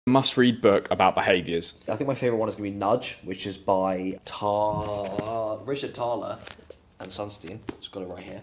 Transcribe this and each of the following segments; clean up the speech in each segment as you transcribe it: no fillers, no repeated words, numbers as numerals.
Must-read book about behaviours. I think my favourite one is going to be Nudge, which is by Richard Thaler and Sunstein. It's got it right here.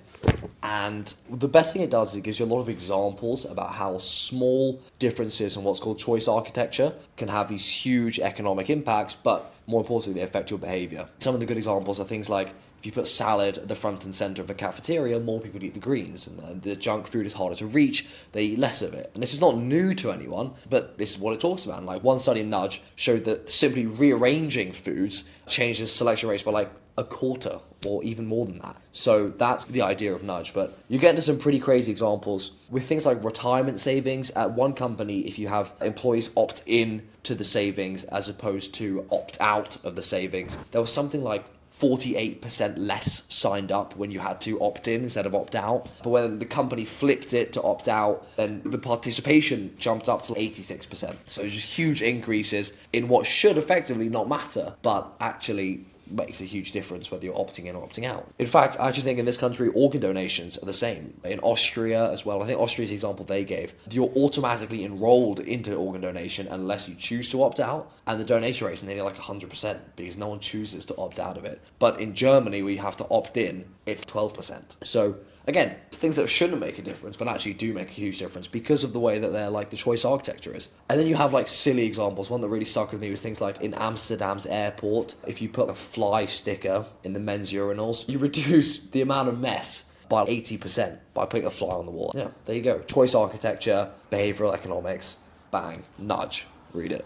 And the best thing it does is it gives you a lot of examples about how small differences in what's called choice architecture can have these huge economic impacts, but more importantly, they affect your behaviour. Some of the good examples are things like if you put salad at the front and centre of a cafeteria, more people eat the greens, and the junk food is harder to reach, they eat less of it. And this is not new to anyone, but this is what it talks about. And like one study in Nudge showed that simply rearranging foods changes selection rates by like a quarter or even more than that. So that's the idea of Nudge. But you get into some pretty crazy examples with things like retirement savings. At one company, if you have employees opt in to the savings as opposed to opt out of the savings, there was something like 48% less signed up when you had to opt in instead of opt out. But when the company flipped it to opt out, then the participation jumped up to 86%. So it's just huge increases in what should effectively not matter, but actually makes a huge difference whether you're opting in or opting out. In fact, I actually think in this country, organ donations are the same. In Austria as well, I think Austria's the example they gave, you're automatically enrolled into organ donation unless you choose to opt out, and the donation rate is nearly like 100% because no one chooses to opt out of it. But in Germany, where you have to opt in, it's 12%. So again, things that shouldn't make a difference, but actually do make a huge difference because of the way that they're like the choice architecture is. And then you have like silly examples. One that really stuck with me was things like in Amsterdam's airport, if you put a fly sticker in the men's urinals, you reduce the amount of mess by 80% by putting a fly on the wall. Yeah, there you go. Choice architecture, behavioral economics, bang, Nudge. Read it.